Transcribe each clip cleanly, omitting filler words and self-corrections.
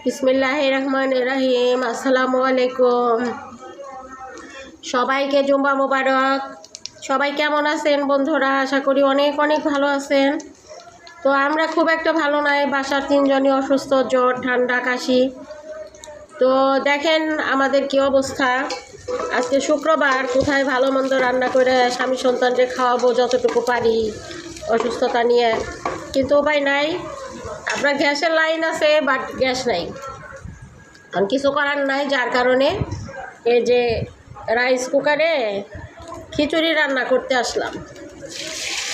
বিসমিল্লাহির রহমানির রহিম। আসসালামু আলাইকুম, সবাইকে জুম্মা মোবারক। সবাই কেমন আছেন বন্ধুরা? আশা করি অনেক অনেক ভালো আছেন। তো আমরা খুব একটা ভালো নাই, বাসার তিনজনই অসুস্থ, জ্বর ঠান্ডা কাশি। তো দেখেন আমাদের কি অবস্থা। আজকে শুক্রবার, কোথায় ভালো মন্দ রান্না করে স্বামী সন্তানকে খাওয়াবো যতটুকু পারি অসুস্থতা নিয়ে, কিন্তু উপায় নাই। আপনার গ্যাসের লাইন আছে বাট গ্যাস নাই, কারণ কিছু করার নাই। যার কারণে এই যে রাইস কুকারে খিচুড়ি রান্না করতে আসলাম।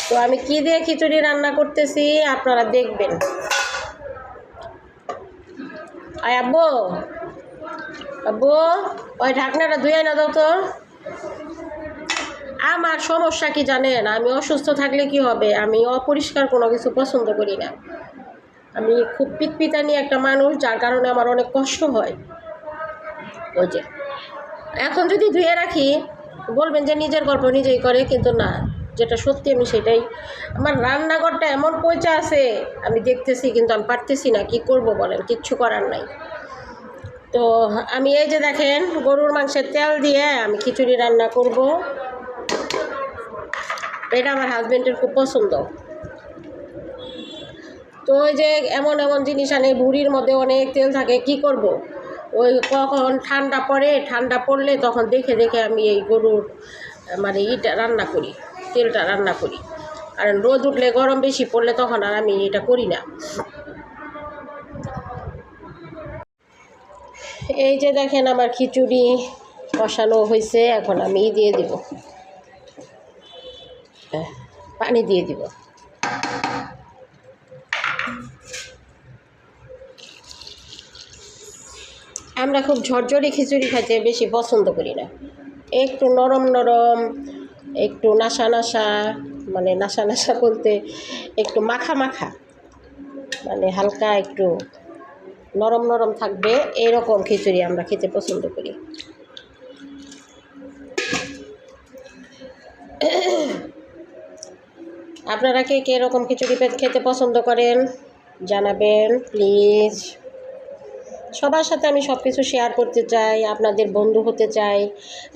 তো আমি কি দিয়ে খিচুড়ি রান্না করতেছি আপনারা দেখবেন। আয় আব্বু, আব্বু ওই ঢাকনাটা ধুয়ে না দাও তো। আমার সমস্যা কি জানেন? আমি অসুস্থ থাকলে কি হবে, আমি অপরিষ্কার কোনো কিছু পছন্দ করি না। আমি খুব পিতপিতানি একটা মানুষ, যার কারণে আমার অনেক কষ্ট হয়। ওই যে এখন যদি ধুয়ে রাখি বলবেন যে নিজের গল্প নিজেই করে, কিন্তু না, যেটা সত্যি আমি সেটাই। আমার রান্নাঘরটা এমন পয়সা আছে, আমি দেখতেছি কিন্তু আমি পারতেছি না। কি করব বলেন, কিচ্ছু করার নাই। তো আমি এই যে দেখেন গরুর মাংসের তেল দিয়ে আমি খিচুড়ি রান্না করব। এটা আমার হাজব্যান্ডের খুব পছন্দ। তো ওই যে এমন এমন জিনিস আনে, বুড়ির মধ্যে অনেক তেল থাকে, কি করব। ওই কখন ঠান্ডা পড়ে, ঠান্ডা পড়লে তখন দেখে দেখে আমি এই গরুর মানে ইটা রান্না করি, তেলটা রান্না করি। কারণ রোদ উঠলে, গরম বেশি পড়লে তখন আর আমি এটা করি না। এই যে দেখেন আমার খিচুড়ি কষানো হয়েছে, এখন আমি দিয়ে দিব, পানি দিয়ে দিব। আমরা খুব ঝরঝরি খিচুড়ি খাইতে বেশি পছন্দ করি না। একটু নরম নরম, একটু নাশা নাশা, মানে নাশা নাশা বলতে একটু মাখা মাখা, মানে হালকা একটু নরম নরম থাকবে, এরকম খিচুড়ি আমরা খেতে পছন্দ করি। আপনারা কে কে এরকম খিচুড়ি খেতে পছন্দ করেন জানাবেন প্লিজ। সবার সাথে আমি সব কিছু শেয়ার করতে চাই, আপনাদের বন্ধু হতে চাই,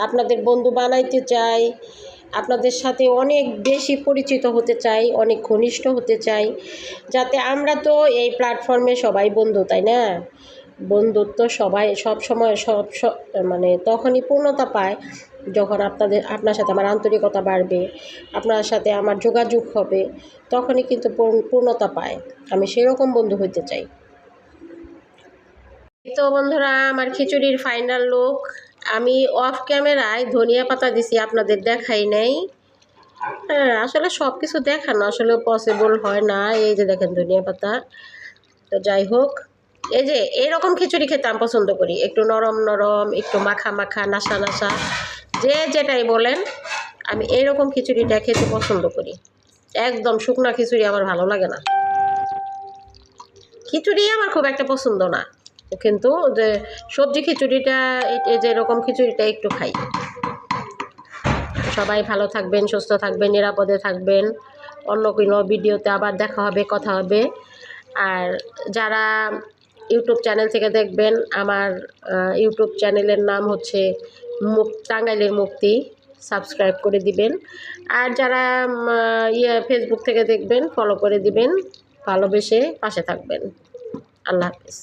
আপনাদের বন্ধু বানাইতে চাই, আপনাদের সাথে অনেক বেশি পরিচিত হতে চাই, অনেক ঘনিষ্ঠ হতে চাই, যাতে আমরা তো এই প্ল্যাটফর্মে সবাই বন্ধু, তাই না? বন্ধুত্ব সবাই সব সময় মানে তখনই পূর্ণতা পায় যখন আপনার সাথে আমার আন্তরিকতা বাড়বে, আপনার সাথে আমার যোগাযোগ হবে, তখনই কিন্তু পূর্ণতা পায়। আমি সেরকম বন্ধু হতে চাই। তো বন্ধুরা, আমার খিচুড়ির ফাইনাল লুক। আমি অফ ক্যামেরায় ধনিয়া পাতা দিছি, আপনাদের দেখাই নাই। হ্যাঁ, আসলে সব কিছু দেখানো আসলে পসিবল হয় না। এই যে দেখেন ধনিয়া পাতা। তো যাই হোক, এই যে এইরকম খিচুড়ি খেতে আমি পছন্দ করি, একটু নরম নরম, একটু মাখা মাখা, নাশা নাশা, যে যেটাই বলেন, আমি এইরকম খিচুড়িটা খেতে পছন্দ করি। একদম শুকনা খিচুড়ি আমার ভালো লাগে না। খিচুড়ি আমার খুব একটা পছন্দ না, কিন্তু যে সবজি খিচুড়িটা, এই যে এরকম খিচুড়িটা একটু খাই। সবাই ভালো থাকবেন, সুস্থ থাকবেন, নিরাপদে থাকবেন। অন্য কোনো ভিডিওতে আবার দেখা হবে, কথা হবে। আর যারা ইউটিউব চ্যানেল থেকে দেখবেন, আমার ইউটিউব চ্যানেলের নাম হচ্ছে টাঙ্গাইলের মুক্তি, সাবস্ক্রাইব করে দিবেন। আর যারা ফেসবুক থেকে দেখবেন, ফলো করে দিবেন, ভালোবেসে পাশে থাকবেন। আল্লাহ হাফেজ।